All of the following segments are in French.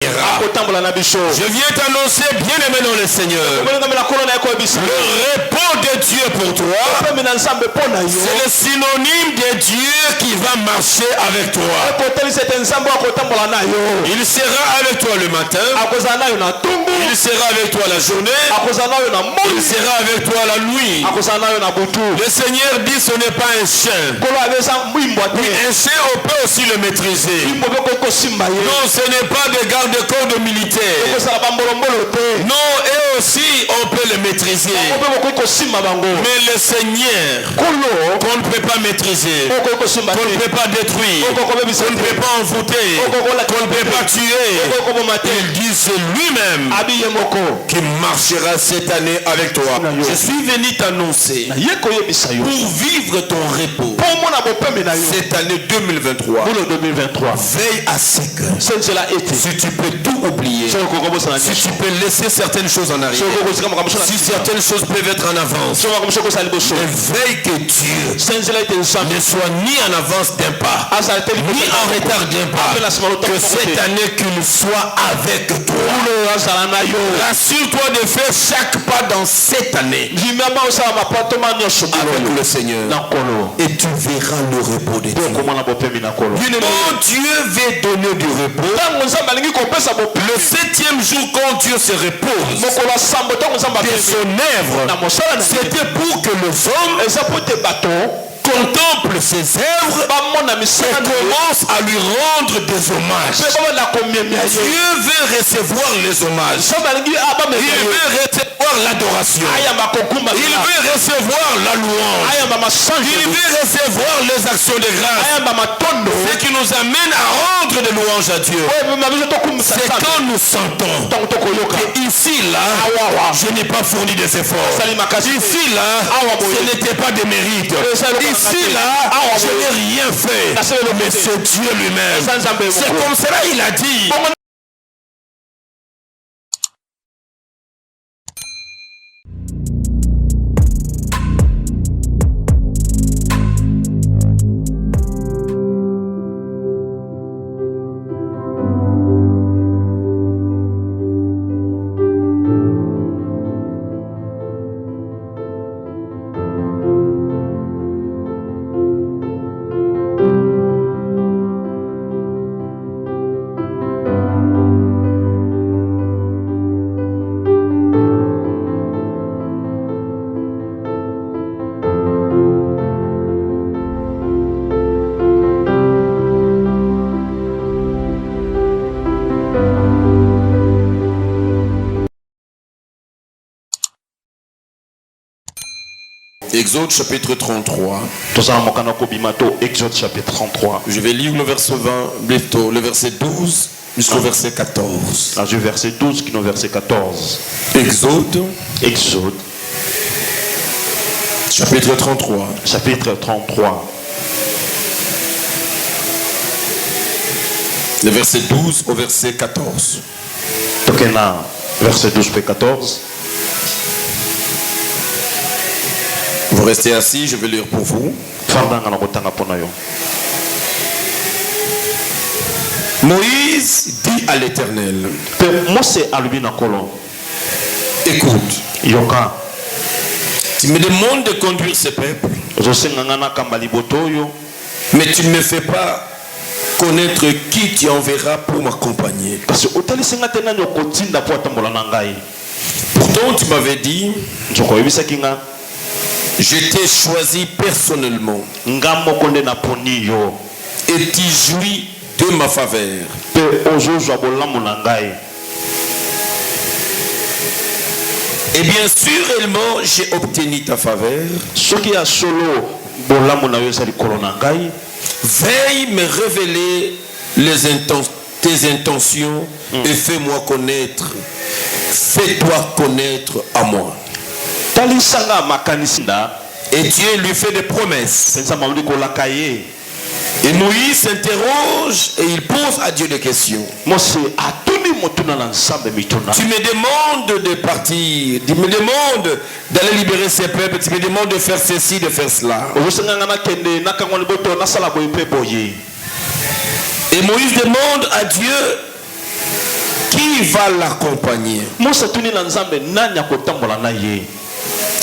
conduira. Je viens t'annoncer, bien-aimé dans le Seigneur, le repos de Dieu pour toi, c'est le synonyme de Dieu qui va marcher avec toi. Il sera avec toi le matin, il sera avec toi la journée, il sera avec toi la nuit. Le Seigneur dit ce n'est pas un chien. Un chien on peut aussi le maîtriser. Non, ce n'est pas des gardes-corps de militaires. Non, et aussi on peut le maîtriser. Mais le Seigneur qu'on ne peut pas maîtriser, qu'on ne peut pas détruire, qu'on ne peut pas envoûter, qu'on ne peut pas tuer, il dit c'est lui-même qui marchera cette année avec toi. Je suis venu t'annoncer pour vivre ton repos cette année 2023. Veille à ce que si tu peux tout oublier, si tu peux laisser certaines choses en arrière, si certaines choses peuvent être en avance, veille que Dieu ne soit ni en avance d'un pas, ni en retard d'un pas, que cette année qu'il soit avec toi. Rassure-toi de faire chaque pas dans cette année avec le Seigneur, et tu verras le repos de Dieu. Quand Dieu veut donner du repos, le 7e jour quand Dieu se repose de son œuvre, c'était pour que les hommes contemple ses œuvres et commence à lui rendre des hommages. Dieu veut recevoir les hommages. Il veut recevoir l'adoration. Il veut recevoir la louange. Il veut recevoir les actions de grâce. Ce qui nous amène à rendre des louanges à Dieu. C'est quand nous sentons que ici là, je n'ai pas fourni des efforts. Ici là, ce n'était pas des mérites. Ici là, je n'ai rien fait, mais c'est Dieu lui-même. C'est comme cela il a dit. Exode chapitre 33. Exode chapitre 33. Je vais lire le verset 20, plutôt le verset 12 jusqu'au verset 14. Du verset 12 qui est au verset 14. Exode chapitre 33. Chapitre 33. Le verset 12 au verset 14. Verset 12 et 14. Vous restez assis, je vais lire pour vous. Moïse dit à l'Éternel, écoute, tu me demandes de conduire ce peuple, mais tu ne me fais pas connaître qui tu enverras pour m'accompagner. Pourtant tu m'avais dit, je t'ai choisi personnellement et tu jouis de ma faveur. Et bien sûrement j'ai obtenu ta faveur. Veille me révéler tes intentions et fais-moi connaître. Fais-toi connaître à moi. Et Dieu lui fait des promesses. Et Moïse s'interroge et il pose à Dieu des questions. Tu me demandes de partir, tu me demandes d'aller libérer ces peuples, tu me demandes de faire ceci, de faire cela. Et Moïse demande à Dieu qui va l'accompagner?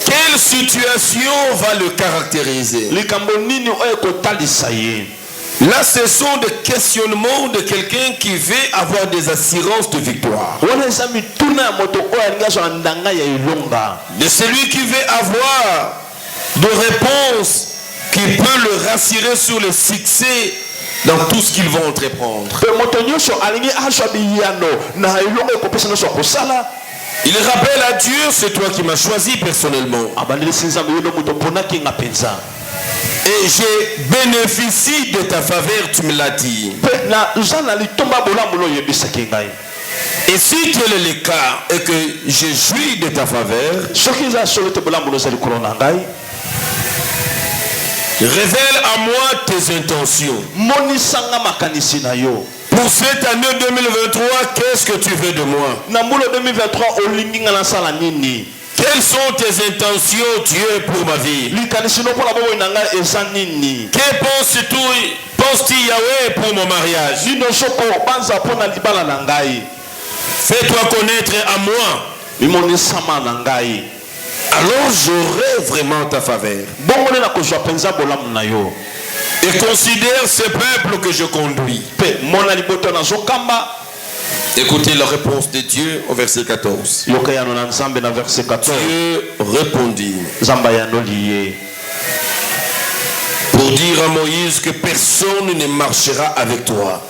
Quelle situation va le caractériser? Là, ce sont des questionnements de quelqu'un qui veut avoir des assurances de victoire. De celui qui veut avoir des réponses qui peut le rassurer sur le succès dans tout ce qu'ils vont entreprendre. Il rappelle à Dieu, c'est toi qui m'as choisi personnellement. Et je bénéficie de ta faveur, tu me l'as dit. Et si tel est le cas et que je jouis de ta faveur, révèle à moi tes intentions. Pour cette année 2023, qu'est-ce que tu veux de moi? Quelles sont tes intentions, Dieu, pour ma vie? Que penses-tu, Yahweh, pour mon mariage? Fais-toi connaître à moi. Alors j'aurai vraiment ta faveur. Et considère ce peuple que je conduis. Écoutez la réponse de Dieu au verset 14. Dieu répondit pour dire à Moïse que personne ne marchera avec toi.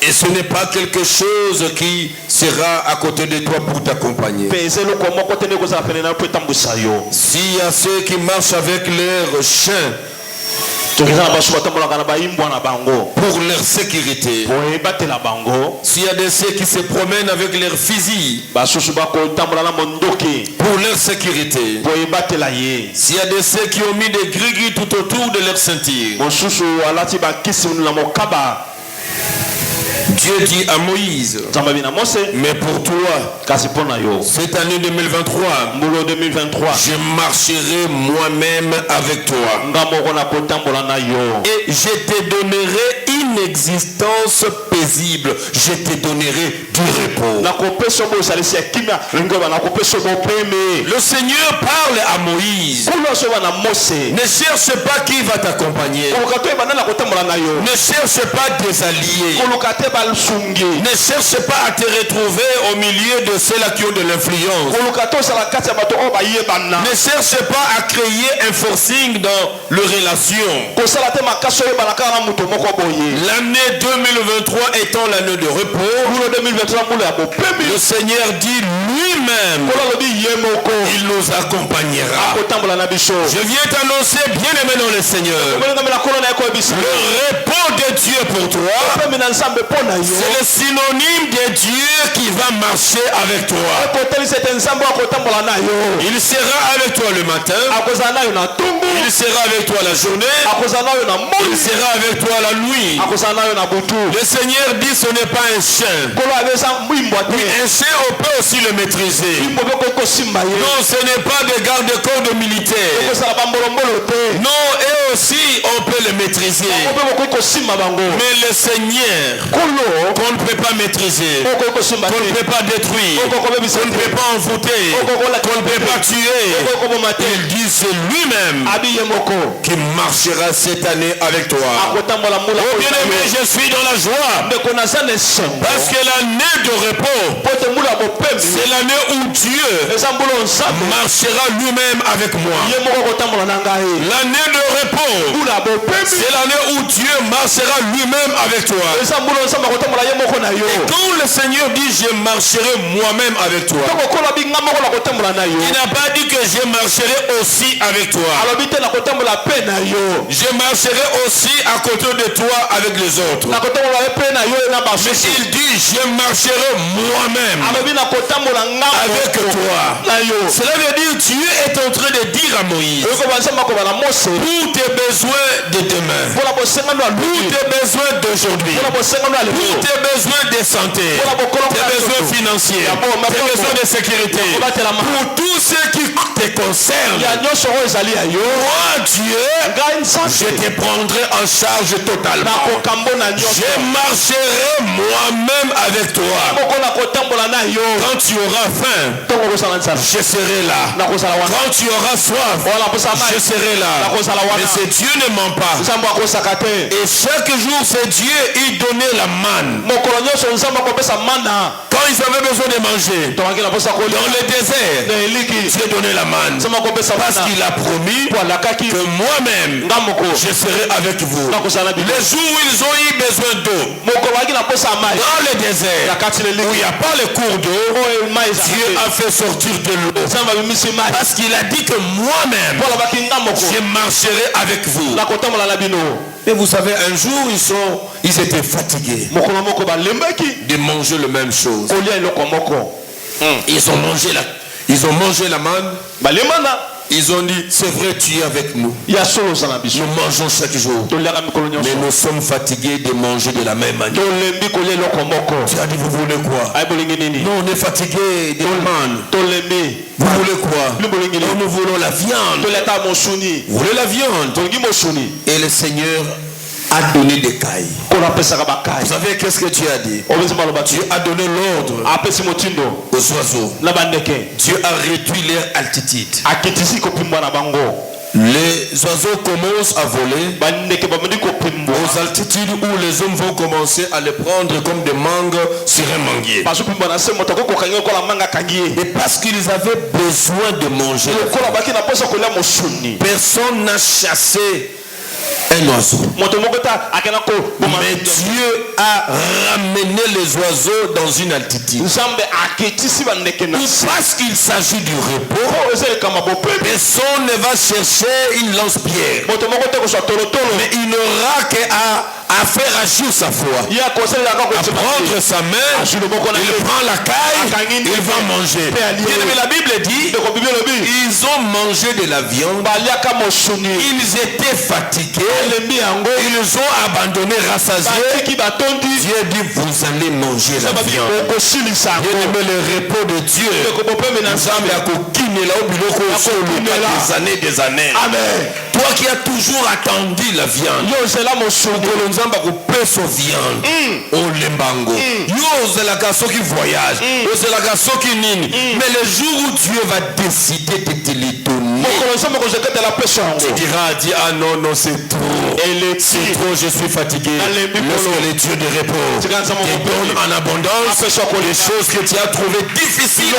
Et ce n'est pas quelque chose qui sera à côté de toi pour t'accompagner. S'il y a ceux qui marchent avec leurs chiens pour leur sécurité, s'il y a de ceux qui se promènent avec leurs fusils pour leur sécurité, s'il y a de ceux qui ont mis des gris tout autour de leur ceinture, Dieu dit à Moïse, mais pour toi, cette année 2023, je marcherai moi-même avec toi. Et je te donnerai une existence paisible. Je te donnerai du repos. Le Seigneur parle à Moïse. Ne cherche pas qui va t'accompagner. Ne cherche pas des alliés. Ne cherche pas à te retrouver au milieu de ceux-là qui ont de l'influence. Ne cherche pas à créer un forcing dans les relations. L'année 2023 étant l'année de repos, le Seigneur dit lui-même, il nous accompagnera. Je viens t'annoncer, bien aimé dans le Seigneur, le repos de Dieu pour toi, c'est le synonyme de Dieu qui va marcher avec toi. Il sera avec toi le matin, il sera avec toi la journée, il sera avec toi la nuit. Le Seigneur dit ce n'est pas un chien. Un chien on peut aussi le maîtriser. Non, ce n'est pas des gardes-corps de militaires. Non, et aussi on peut le maîtriser. Mais le Seigneur qu'on ne peut pas maîtriser, qu'on ne peut pas détruire, qu'on ne peut pas envoûter, qu'on ne peut pas tuer, il dit c'est lui-même qui marchera cette année avec toi. Oh bien-aimé, je suis dans la joie parce que l'année de repos, c'est l'année où Dieu marchera lui-même avec moi. L'année de repos, c'est l'année où Dieu marchera lui-même avec toi. Et quand le Seigneur dit je marcherai moi-même avec toi, il n'a pas dit que je marcherai aussi avec toi. Je marcherai aussi à côté de toi avec les autres. Mais il dit je marcherai moi-même avec toi. Cela veut dire Dieu est en train de dire à Moïse, pour tes besoins de demain, pour tes besoins d'aujourd'hui, pour tes besoins de santé, tes besoins financiers, tes besoins de sécurité, pour tous ceux qui te concernent, moi Dieu, je te prendrai en charge totalement. Je marcherai moi-même avec toi. Quand tu auras faim, je serai là. Quand tu auras soif, je serai là. Mais ce Dieu ne ment pas. Et chaque jour, c'est Dieu, il donnait la manne. Quand ils avaient besoin de manger, dans le désert, Dieu donnait la manne. Parce qu'il a promis que moi-même, je serai avec vous. Les jours où ils ont eu besoin d'eau, dans le désert, où il n'y a pas le cours d'eau, Dieu a fait sortir de l'eau. Parce qu'il a dit que moi-même, je marcherai avec vous. Et vous savez, un jour, ils étaient fatigués de manger la même chose. Ils ont mangé la manne. Ils ont dit, c'est vrai, tu es avec nous. Nous mangeons chaque jour. Mais nous sommes fatigués de manger de la même manière. Tu as dit, vous voulez quoi? Non, on est fatigués de la manne. Vous voulez quoi? Nous voulons la viande. Vous voulez la viande? Et le Seigneur a donné des cailles. Vous savez qu'est-ce que Dieu a dit? Dieu a donné l'ordre aux oiseaux. Dieu a réduit leur altitude. Les oiseaux commencent à voler aux altitudes où les hommes vont commencer à les prendre comme des mangues sur un manguier. Et parce qu'ils avaient besoin de manger, personne n'a chassé un oiseau. Mais Dieu a ramené les oiseaux dans une altitude. Parce qu'il s'agit du repos, personne ne va chercher une lance-pierre. Mais il n'aura qu'à faire agir sa foi. À prendre sa main, il prend la caille, il va manger. Mais la Bible dit, ils ont mangé de la viande, ils étaient fatigués, ils ont abandonné, rassasiés. Dieu dit, vous allez manger la viande. Bien-aimé, le repos de Dieu, des années. Amen. Toi qui as toujours attendu la viande, mais le jour où Dieu va décider de te les donner, tu diras, ah non, c'est trop. C'est trop, je suis fatigué. Lorsque le Dieu de repos te donne en abondance les choses que tu as trouvées difficiles.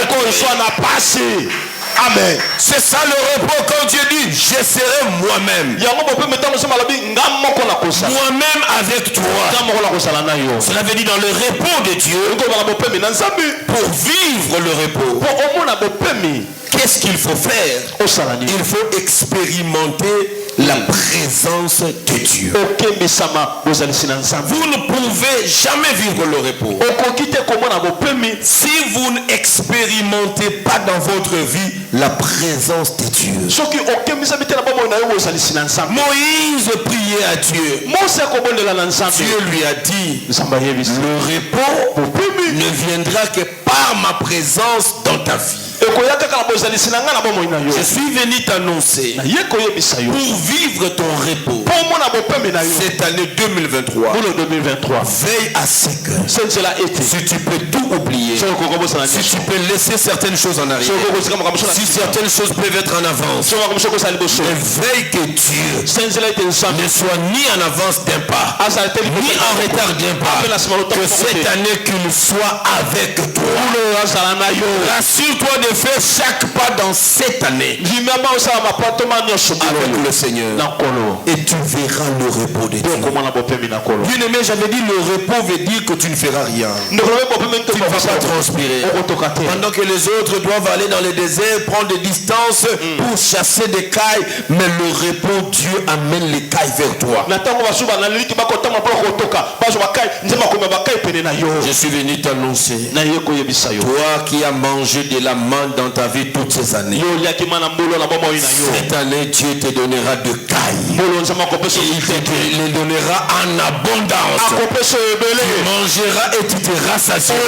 Amen. C'est ça le repos quand Dieu dit, je serai moi-même. Moi-même avec toi. Cela veut dire dans le repos de Dieu. Pour vivre le repos, qu'est-ce qu'il faut faire? Il faut expérimenter la présence de Dieu. Vous ne pouvez jamais vivre le repos si vous n'expérimentez pas dans votre vie la présence de Dieu. Moïse priait à Dieu. Dieu lui a dit, le repos ne viendra que par ma présence dans ta vie. Je suis venu t'annoncer pour vivre ton repos cette année 2023. Veille à ce que si tu peux tout oublier, si tu peux laisser certaines choses en arrière, si certaines choses peuvent être en avance, veille que Dieu ne soit ni en avance d'un pas, ni en retard d'un pas, que cette année qu'il soit avec toi. Rassure-toi de faire chaque pas dans cette année avec le Seigneur et tu verras le repos de Dieu. Bien-aimé, j'avais dit le repos veut dire que tu ne feras rien. Tu ne vas pas transpirer. Pendant que les autres doivent aller dans le désert, prendre des distances pour chasser des cailles, mais le repos, Dieu amène les cailles vers toi. Je suis venu t'annoncer, toi qui as mangé de la manne dans ta vie toutes ces années, cette année Dieu te donnera de cailles. Il te les donnera en abondance. Tu mangeras et tu te rassasieras.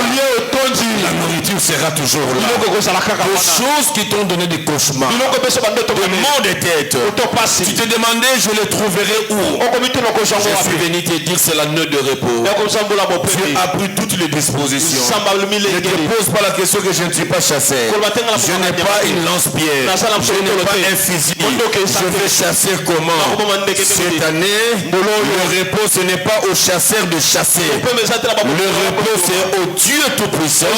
La nourriture sera toujours là. Des choses qui t'ont donné des cauchemars, des maux de tête. Tu te demandais, je les trouverai où? Je suis venu te dire, c'est la nuit de repos. Tu as pris toutes les dispositions. Ne te pose pas la question que je ne suis pas chasseur. Je n'ai pas une lance-pierre. Je n'ai pas un fusil. Je vais chasser comment? Cette année, le repos, ce n'est pas au chasseur de chasser. Le repos, c'est au Dieu Tout-Puissant de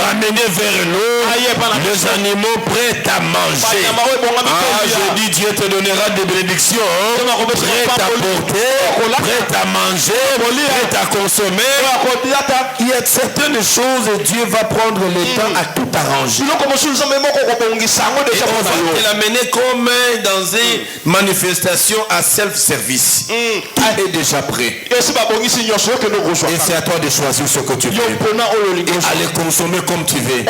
ramener vers nous les animaux prêts à manger. Ah, je dis, Dieu te donnera des bénédictions. Prêts à porter, prêts à manger, prêts à consommer. Il y a certaines choses et Dieu va prendre le temps à tout arranger. Et on va te l'amener comme dans une manifestation à self-service. Tout est déjà prêt. Et c'est à toi de choisir ce que tu veux. Et à les consommer comme tu veux.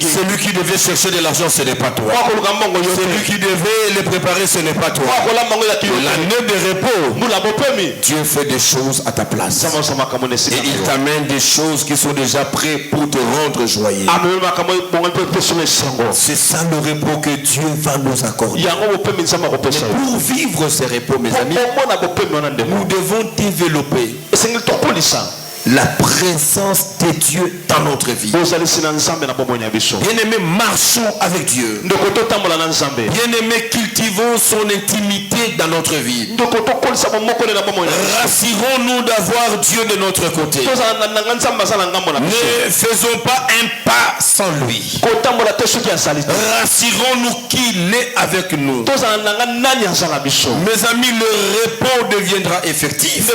Celui qui devait chercher de l'argent, ce n'est pas toi. Celui qui devait les préparer, ce n'est pas toi. L'année de repos, Dieu fait des choses à ta place. Et il t'amène des choses qui sont déjà prêtes pour te rendre joyeux. C'est ça le repos que Dieu va nous accorder. Mais pour vivre ce repos, mes amis, nous devons développer la présence de Dieu dans notre vie. Bien-aimés, marchons avec Dieu. Bien-aimés, cultivons son intimité dans notre vie. Rassurons-nous d'avoir Dieu de notre côté. Ne faisons pas un pas sans lui. Rassurons-nous qu'il est avec nous. Mes amis, le repos deviendra effectif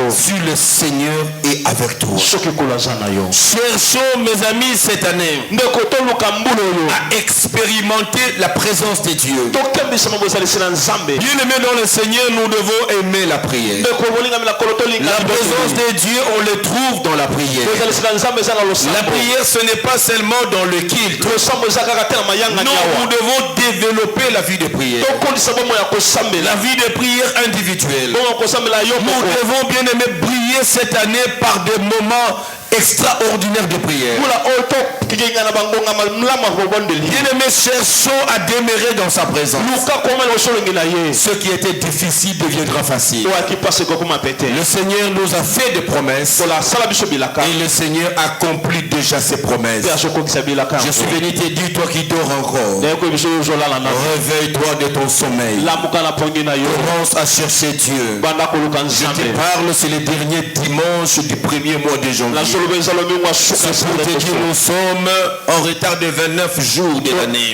si le Seigneur est avec toi. Cherchons, mes amis, cette année à expérimenter la présence de Dieu. Bien-aimés dans le Seigneur, nous devons aimer la prière. La présence de Dieu, on le trouve dans la prière. La prière, ce n'est pas seulement dans le culte. Non, nous devons développer la vie de prière. La vie de prière individuelle. Nous devons, bien aimer, briller cette année par des moments extraordinaire de prière. Bien-aimés, cherchons à demeurer dans sa présence. Ce qui était difficile deviendra facile. Le Seigneur nous a fait des promesses et le Seigneur accomplit déjà ses promesses. Je suis venu te dire, toi qui dors encore, réveille-toi de ton sommeil. Commence à chercher Dieu. Je te parle, c'est le dernier dimanche du premier mois de janvier. C'est pour te dire, nous sommes en retard de 29 jours de l'année.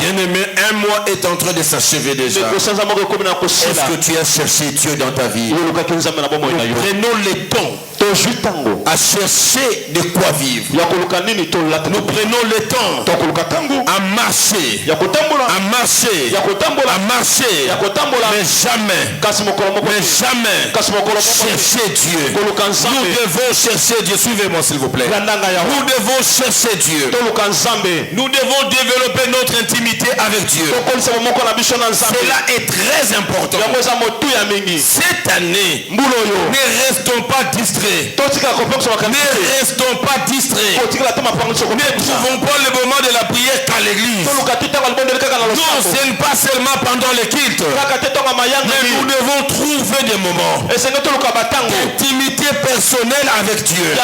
Bien-aimé, un mois est en train de s'achever déjà. Est-ce que tu as cherché Dieu dans ta vie? Prenons le temps à chercher de quoi vivre. Nous prenons le temps à marcher, mais jamais chercher Dieu. Nous devons chercher Dieu. Suivez-moi s'il vous plaît. Nous devons chercher Dieu. Nous devons développer notre intimité avec Dieu. Cela est très important. Cette année, ne restons pas distraits. Ne restons pas distraits. Ne trouvons pas le moment de la prière qu'à l'église. Non, ce n'est pas seulement pendant le culte. Mais nous devons trouver des moments d'intimité personnelle avec Dieu.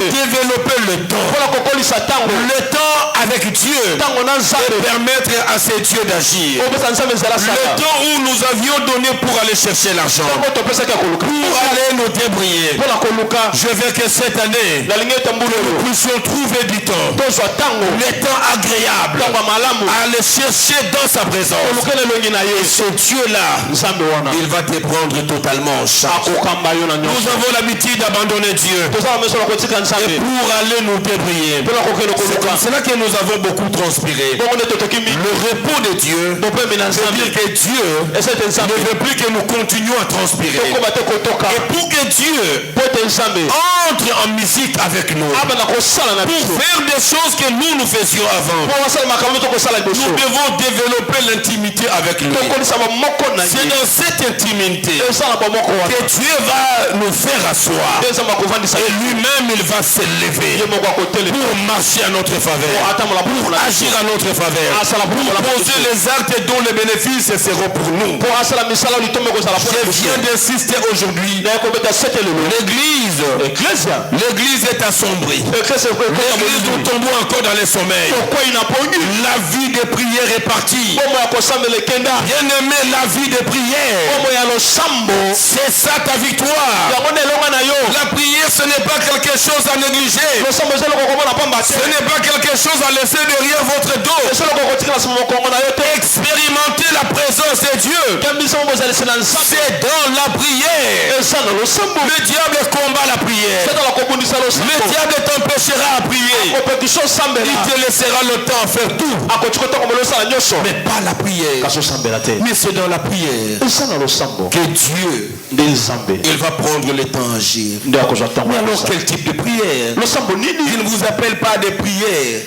Développer le temps. Le temps avec Dieu. Et permettre à ces dieux d'agir. Le temps où nous avions donné pour aller chercher l'argent. Pour aller nous débrouiller. prier. Je veux que cette année, nous puissions trouver du temps, le temps agréable, à aller chercher dans sa présence. Et ce Dieu-là, il va te prendre totalement en charge. Nous avons l'habitude d'abandonner Dieu et pour aller nous débrouiller. C'est là que nous avons beaucoup transpiré. Le repos de Dieu veut dire que Dieu ne veut plus que nous continuions à transpirer. Et pour que Dieu entre en musique avec nous, pour faire des choses que nous faisions avant, nous devons développer l'intimité avec lui. C'est dans cette intimité que Dieu va nous faire asseoir. Et lui-même, il va se lever pour marcher à notre faveur, pour agir à notre faveur, pour poser les actes dont les bénéfices seront pour nous. Je viens d'insister aujourd'hui. L'église est assombrie. L'église, nous tombons encore dans les sommeils. La vie de prière est partie. Bien aimé, la vie de prière, c'est ça ta victoire. La prière, ce n'est pas quelque chose à négliger. Ce n'est pas quelque chose à laisser derrière votre dos. Expérimentez la présence de Dieu. C'est dans la prière. Le diable combat la prière. Le diable t'empêchera à prier. Il te laissera le temps à faire tout. Mais pas la prière. Mais c'est dans la prière que Dieu, il va prendre le temps à agir. Mais alors quel type de prière? Il ne vous appelle pas des prières.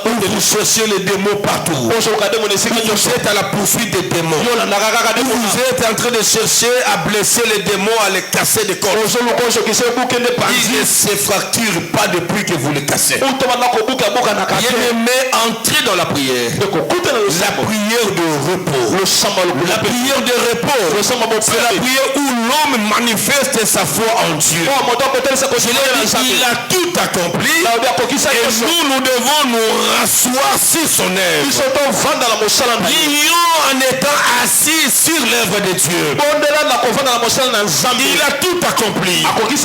Vous cherchez les démons partout. Vous êtes à la poursuite des démons. Vous êtes en train de chercher à blesser les démons, à les casser des corps. Il ne se fracture pas depuis que vous les cassez. Bien-aimé, entrez dans la prière. La prière de repos. La prière de repos. C'est la prière où l'homme manifeste sa foi en Dieu. Il a tout accompli. Et nous devons nous rasseoir sur son œuvre. Prions en étant assis sur l'œuvre de Dieu. Il a tout accompli. Pour que tu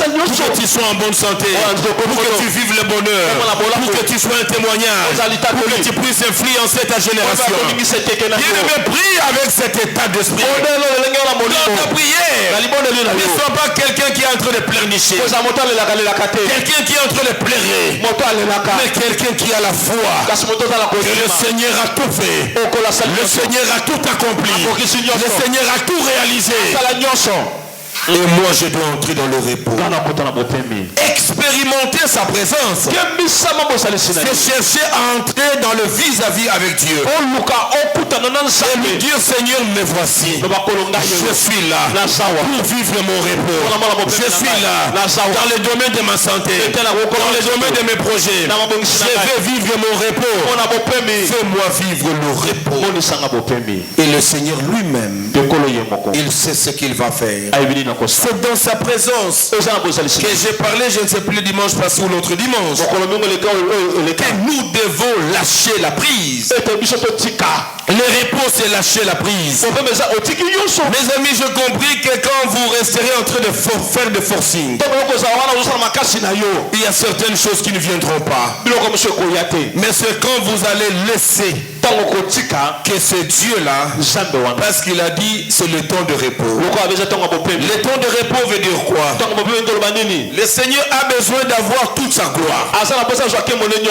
sois en bonne santé, pour que tu vives le bonheur, pour que tu sois un témoignage, pour que tu puisses influencer ta génération. Bien-aimé, prie avec cet état d'esprit. Dans ta prière, ne sois pas quelqu'un qui est en train de pleurnicher, quelqu'un qui est en train de pleurer, mais quelqu'un qui a la foi que le Seigneur a tout fait, le Seigneur a tout accompli, le Seigneur a tout réalisé. Et moi je dois entrer dans le repos. Expérimenter sa présence, c'est chercher à entrer dans le vis-à-vis avec Dieu. Et lui dire, Seigneur, me voici. Je suis là pour vivre mon repos. Je suis là dans le domaine de ma santé, dans le domaine de mes projets. Je vais vivre mon repos. Fais-moi vivre le repos. Et le Seigneur lui-même, il sait ce qu'il va faire. C'est dans sa présence que j'ai parlé, je ne sais plus le dimanche passé ou l'autre dimanche, que nous devons lâcher la prise. Le repos, c'est lâcher la prise. Mes amis, j'ai compris que quand vous resterez en train de faire de forcing, il y a certaines choses qui ne viendront pas. Mais c'est quand vous allez laisser que ce Dieu-là, parce qu'il a dit c'est le temps de repos. Le temps de repos veut dire quoi? Le Seigneur a besoin d'avoir toute sa gloire.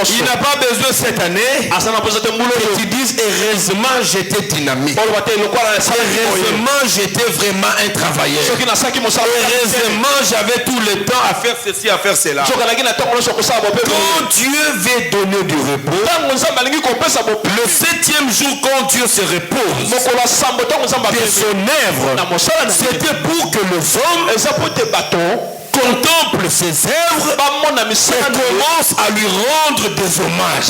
Il n'a pas besoin cette année que tu dises heureusement j'étais dynamique, heureusement j'étais vraiment un travailleur, heureusement j'avais tout le temps à faire ceci, à faire cela. Quand Dieu veut donner du repos, le 7e jour, quand Dieu se repose de son œuvre, c'était pour que le homme contemple ses œuvres et commence à lui rendre des hommages.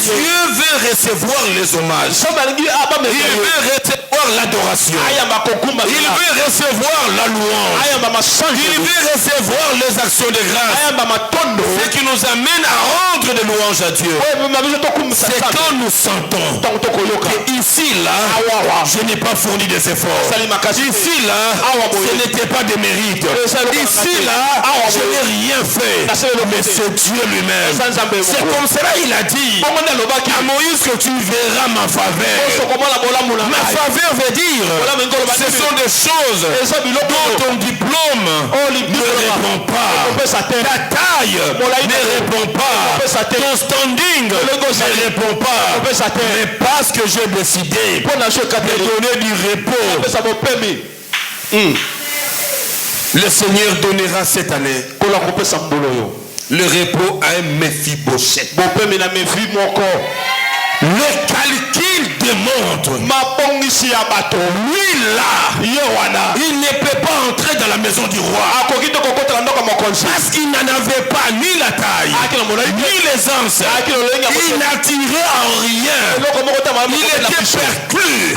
Dieu veut recevoir les hommages. Il veut recevoir l'adoration. Il veut recevoir la louange. Il veut recevoir les actions de grâce. Ce qui nous amène à rendre des louanges à Dieu, c'est quand nous sentons que ici là je n'ai pas fourni des efforts, ici là ce n'était pas des mérites, ici, là, je n'ai rien fait. Mais c'est Dieu lui-même. C'est comme cela il a dit à Moïse que tu verras ma faveur. Ma faveur veut dire, ce sont des choses dont ton diplôme ne répond pas. Ta taille ne répond pas. Ton standing ne répond pas. Mais parce que j'ai décidé de donner du repos, le Seigneur donnera cette année le repos à un Méphibosheth. Le calcul démontre, lui là, il ne peut pas entrer dans la maison du roi parce qu'il n'en avait pas ni la taille, ni l'aisance. Il n'attirait en rien. Il était perclus.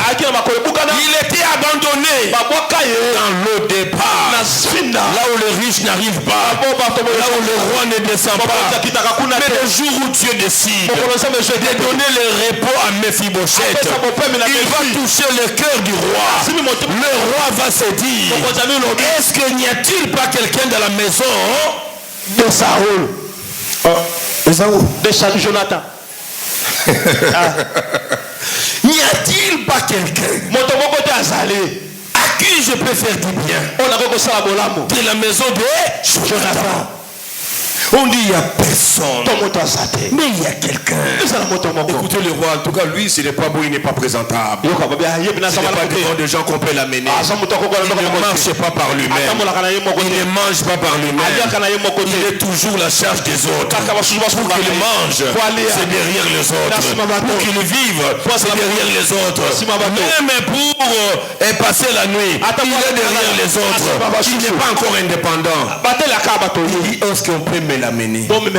Il était abandonné dans le départ. Là où les riches n'arrivent pas, là où le roi ne descend pas. Mais le jour où Dieu décide de donner le repos à Méphibosheth, il va toucher le cœur du roi. Le roi va se dire, est-ce qu'il n'y a-t-il pas quelqu'un dans la maison de Saoul, de Jonathan? N'y a-t-il pas quelqu'un à qui je peux faire du bien de la maison de Jonathan? On dit il n'y a personne, mais il y a quelqu'un. Écoutez le roi, en tout cas lui ce n'est pas beau, il n'est pas présentable. Ce n'est pas devant des gens qu'on peut l'amener. Il ne marche pas par lui-même. Il ne mange pas par lui-même. Il est toujours la charge des autres. Pour qu'il mange, c'est derrière les autres. Pour qu'il vive, c'est derrière les autres. Même pour passer la nuit, il est derrière les autres. Il n'est pas encore indépendant. Il dit, est-ce qu'on peut me l'amener? On va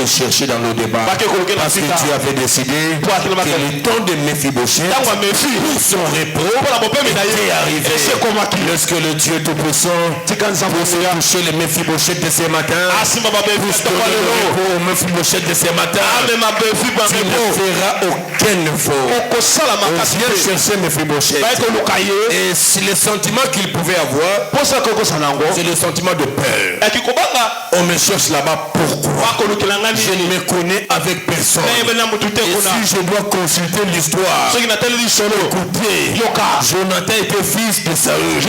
le chercher dans nos débats. Parce que tu avais décidé que le temps de Méphibosheth, pour son repos, était arrivé. Lorsque le Dieu Tout-Puissant pour toucher le Méphibosheth de ce matin, pour donner le repos au Méphibosheth de ce matin, tu ne feras aucun effort. On vient chercher Méphibosheth. Et si le sentiment qu'il pouvait avoir, c'est le sentiment de peur. On me cherche là-bas, pourquoi? Je ne me connais avec personne. Et si je dois consulter l'histoire, écoutez, Jonathan était fils de Saül.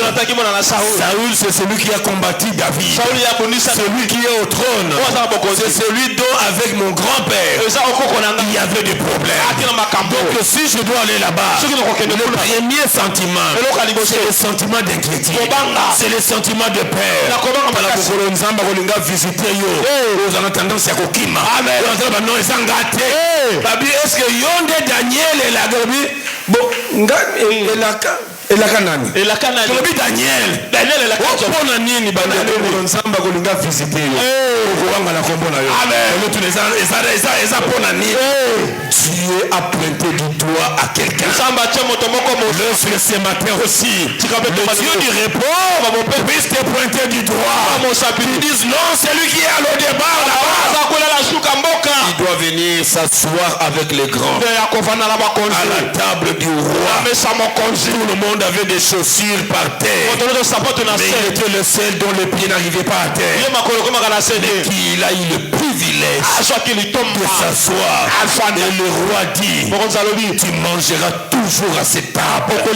Saül, c'est celui qui a combattu David. Celui qui est au trône. C'est celui dont avec mon grand-père il y avait des problèmes. Donc si je dois aller là-bas, le premier sentiment, c'est le sentiment d'inquiétude. C'est le sentiment de peur. Vous avez tendance à kokima. Est-ce que Yonde Daniel et la Gabi et la Canane. Et la Canane. Daniel. Daniel et la Canane. On a ni bandé pour ensemble pour nous visiter. Dieu a pointé du doigt à quelqu'un. Le ce matin aussi. Le Dieu du repos puisse te pointer du doigt. Ils disent non, c'est lui qui est à l'au départ là-bas. Il doit venir s'asseoir avec les grands à la table du roi. Tout le monde avait des chaussures par terre, mais il était le seul dont les pieds n'arrivaient pas à terre. Il a eu le privilège de s'asseoir. Et le roi dit, tu mangeras toujours à cette table. Le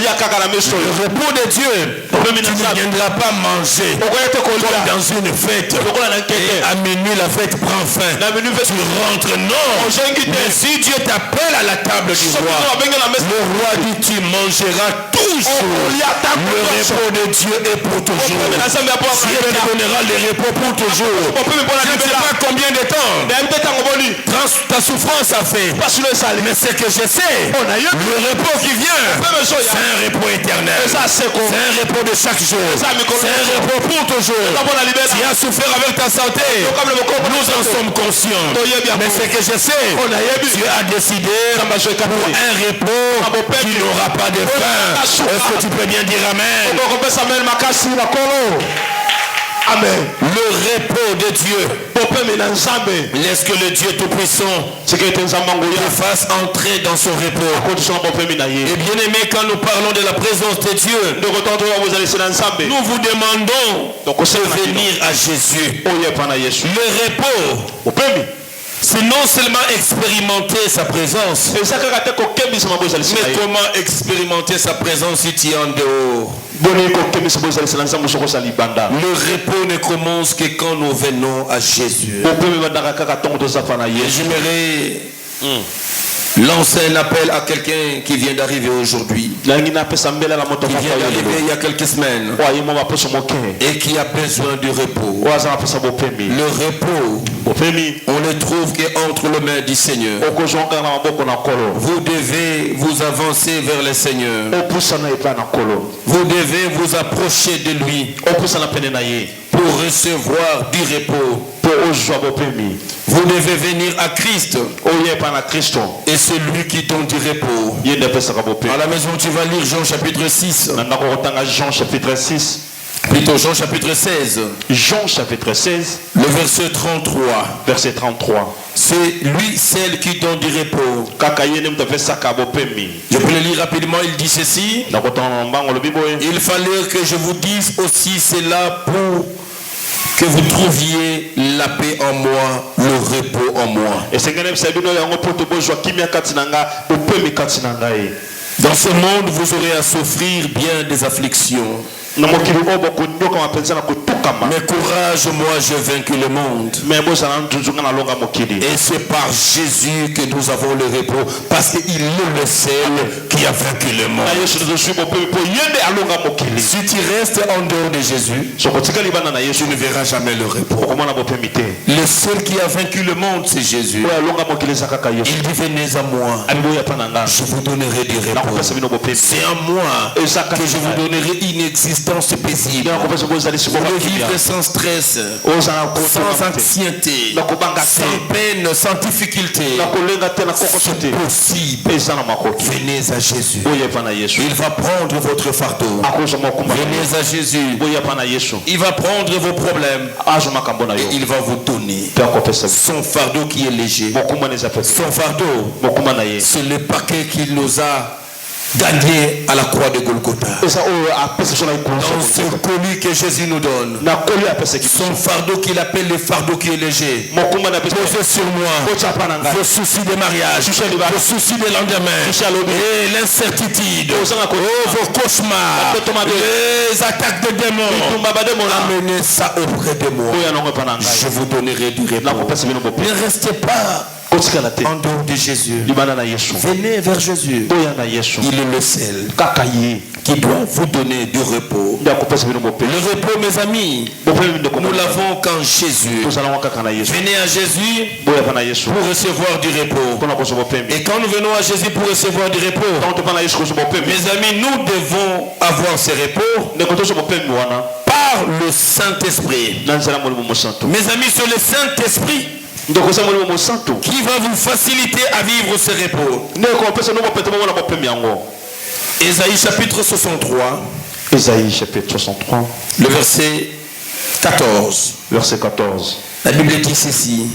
repos de Dieu, tu ne viendras pas manger comme dans une fête. Et à minuit la fête prend fin. Tu rentres, non. Mais si Dieu t'appelle à la table du roi, le roi dit, tu mangeras toujours. Le repos de Dieu est pour toujours. Dieu te donnera le repos pour toujours. Je ne sais pas combien de temps ta souffrance a fait, mais ce que je sais, le repos qui vient, c'est un repos éternel. C'est un repos de chaque jour. C'est un repos pour toujours. Tu as souffert avec ta santé, nous en sommes conscients. Mais ce que je sais, Dieu a décidé pour un repos qui n'aura pas de fin. Est-ce que tu peux bien dire amen? Amen. Le repos de Dieu. Laisse que le Dieu Tout-Puissant te fasse entrer dans son repos. Et bien aimé, quand nous parlons de la présence de Dieu, nous vous demandons de venir à Jésus. Le repos, c'est non seulement expérimenter sa présence, mais comment expérimenter sa si tu es en dehors. Le repos ne commence que quand nous venons à Jésus. Et j'aimerais lancer un appel à quelqu'un qui vient d'arriver aujourd'hui, qui vient d'arriver il y a quelques semaines et qui a besoin du repos. Le repos, on le trouve qu'entre les mains du Seigneur. Vous devez vous avancer vers le Seigneur. Vous devez vous approcher de lui pour recevoir du repos. Vous devez venir à Christ. Et c'est lui qui donne du repos. À la maison, tu vas lire Jean chapitre 6. Jean chapitre 6. Plutôt Jean chapitre 16. Jean chapitre 16. Le verset 33. Verset 33. C'est lui, celle qui donne du repos. Je peux le lire rapidement. Il dit ceci. Il fallait que je vous dise aussi cela pour que vous trouviez la paix en moi, le repos en moi. Dans ce monde, vous aurez à souffrir bien des afflictions. Mais courage, moi j'ai vaincu le monde. Et c'est par Jésus que nous avons le repos, parce qu'il est le seul qui a vaincu le monde. Si tu restes en dehors de Jésus, tu ne verras jamais le repos. Le seul qui a vaincu le monde, c'est Jésus. Il dit venez à moi, je vous donnerai du repos. C'est à moi que je vous donnerai une existence paisible. Vous pouvez vivre sans stress, sans anxiété, sans peine, sans difficulté. C'est possible. Venez à Jésus. Il va prendre votre fardeau. Venez à Jésus. Il va prendre vos problèmes et il va vous donner son fardeau qui est léger. Son fardeau, c'est le paquet qu'il nous a gagné à la croix de Golgotha. Dans ce colis que Jésus nous donne, son fardeau qu'il appelle le fardeau qui est léger. Posez sur moi vos soucis de mariage, vos soucis de lendemain, et l'incertitude, vos cauchemars, les attaques de démons. Amenez ça auprès de moi. Je vous donnerai du repos. Ne restez pas en dehors de Jésus. Venez vers Jésus. Il est le seul qui doit vous donner du repos. Le repos, mes amis, nous l'avons qu'en Jésus. Venez à Jésus pour recevoir du repos. Et quand nous venons à Jésus pour recevoir du repos, mes amis, nous devons avoir ce repos par le Saint-Esprit. Mes amis, c'est le Saint-Esprit qui va vous faciliter à vivre ce repos. Ésaïe chapitre 63. Ésaïe chapitre 63. Le verset 14. Verset 14. La Bible dit ceci.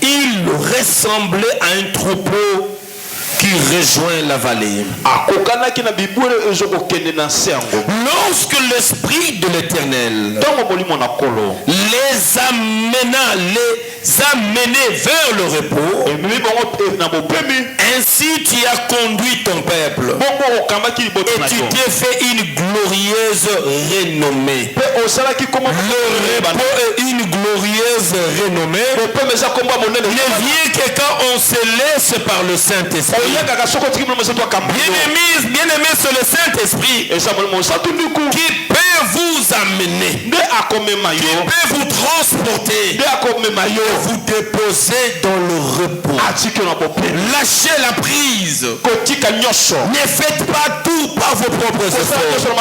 Il ressemblait à un troupeau qui rejoint la vallée. Lorsque l'Esprit de l'Éternel les amenait vers le repos, ainsi tu as conduit ton peuple et tu t'es fait une glorieuse renommée. Le repos est une glorieuse renommée. Ne vient que quand on se laisse par le Saint-Esprit. Bien-aimé, c'est le Saint-Esprit qui peut vous amener, qui peut vous transporter, vous déposer dans le repos. Lâchez la prise. Ne faites pas tout par vos propres efforts,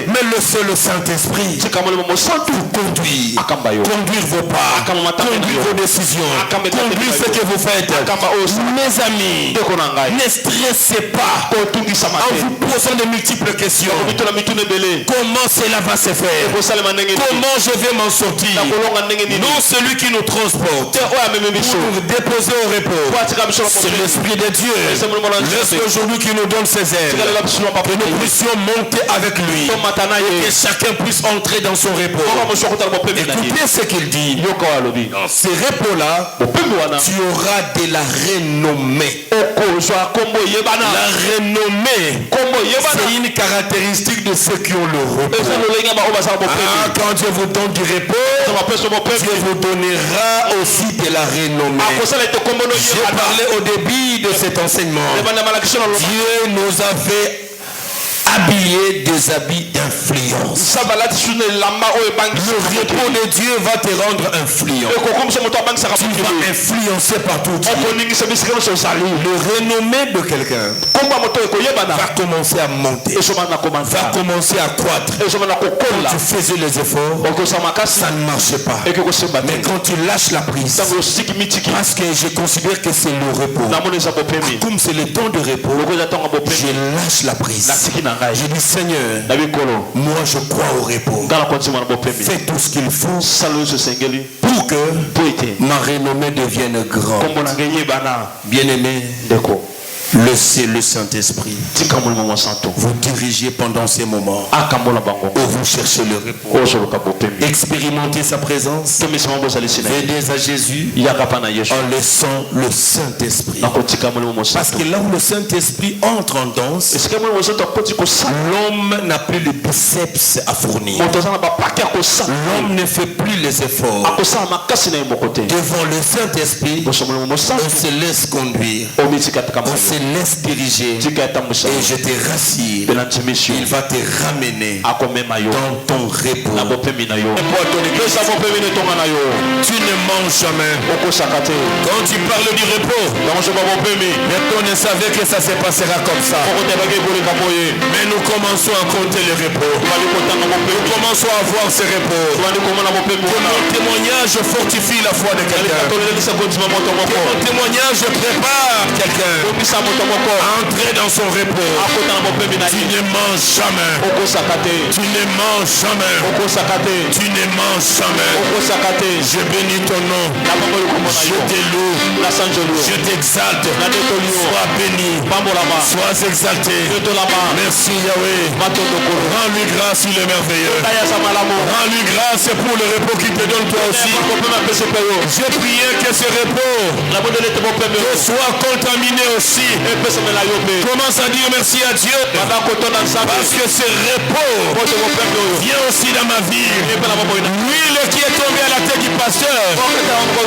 mais laissez le Saint-Esprit conduire vos pas, conduire vos décisions, conduire ce que vous faites. Mes amis, ne stressez pas en vous posant de multiples questions. Comment cela va se faire? comment je vais m'en sortir? Non, celui qui nous transporte pour nous déposer au repos, c'est l'Esprit de Dieu. L'Esprit qui nous donne ses ailes, que nous puissions monter avec lui et que chacun puisse entrer dans son repos. Écoutez ce qu'il dit. Dans ces repos-là, tu auras de la renommée. La renommée, c'est une caractéristique de ceux qui ont le repos. Quand Dieu vous donne du repos, Dieu vous donnera aussi de la renommée. J'ai parlé au début de cet enseignement. Dieu nous avait habillé des habits d'influence. Le repos de Dieu va te rendre influent. Tu vas influencer partout. Le renommée de quelqu'un va commencer à monter, va commencer à croître. Quand tu faisais les efforts, ça ne marchait pas. Mais quand tu lâches la prise, parce que je considère que c'est le repos, comme c'est le temps de repos, je lâche la prise. Je dis Seigneur, moi je crois au repos. Fais tout ce qu'il faut pour que ma renommée devienne grande. Bien-aimé, le Saint-Esprit vous dirigez pendant ces moments où vous cherchez le repos. Expérimentez sa présence. Venez à Jésus en laissant le Saint-Esprit. Parce que là où le Saint-Esprit entre en danse, l'homme n'a plus le biceps à fournir. L'homme ne fait plus les efforts. Devant le Saint-Esprit, on se laisse conduire. On se laisse diriger. Et je te rassure, il va te ramener dans ton repos. Tu ne manges jamais. Quand tu parles du repos, personne ne savait que ça se passera comme ça. Mais nous commençons à compter le repos. Nous commençons à voir ce repos. Que mon témoignage fortifie la foi de quelqu'un. Que mon témoignage prépare quelqu'un à entrer dans son repos. Tu ne manges jamais. Tu ne manges jamais. Tu ne manges jamais. Je bénis ton nom. Je te loue. Je t'exalte. Sois béni. Sois exalté. Merci Yahweh. Rends-lui grâce, il est merveilleux. Rends-lui grâce pour le repos qu'il te donne toi aussi. J'ai prié que ce repos soit contaminé aussi. Commence à dire merci à Dieu. Parce que ce repos vient aussi dans ma vie. L'huile qui est tombée à la tête du pasteur,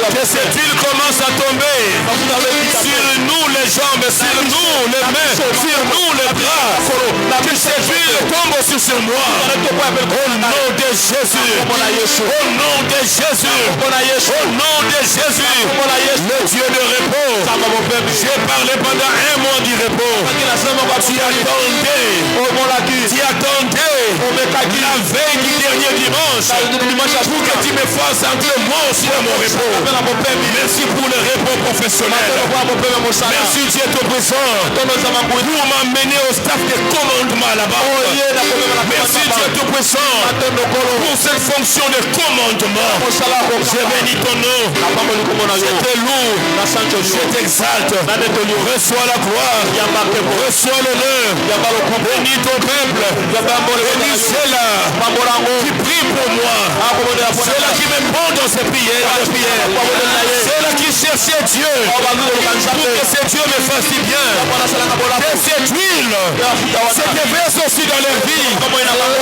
que cette huile commence à tomber sur nous les jambes, sur nous les mains, sur nous les bras. Que cette huile tombe aussi sur moi. Au nom de Jésus. Au nom de Jésus. Au nom de Jésus. Le Dieu de repos. J'ai parlé pendant un mois du repos. Tu attendais la veille du dernier dimanche pour que tu me fasses entrer moi aussi dans mon repos. Merci pour le repos professionnel. Merci Dieu Tout-Puissant pour m'amener au staff de commandement là-bas. Merci Dieu Tout-Puissant pour cette fonction de commandement. Je bénis ton nom. Je te loue. Je t'exalte. Reçois la gloire. Reçois l'honneur. Bénis ton peuple. Bénis ceux-là qui prient pour moi. Ceux-là qui me pondent dans ces prières. Ceux-là qui cherchent Dieu pour que ce Dieu me fasse du bien. Que cette huile se déverse aussi dans leur vie.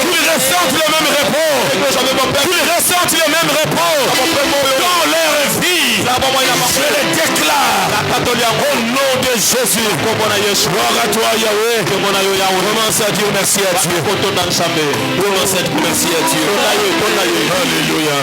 Qu'ils ressentent le même repos. Qu'ils ressentent le même repos dans leur vie. Je le déclare au nom de Jésus. Gloire à toi Yahweh. Commence à dire merci à Dieu. Commence à dire merci à Dieu. Alléluia.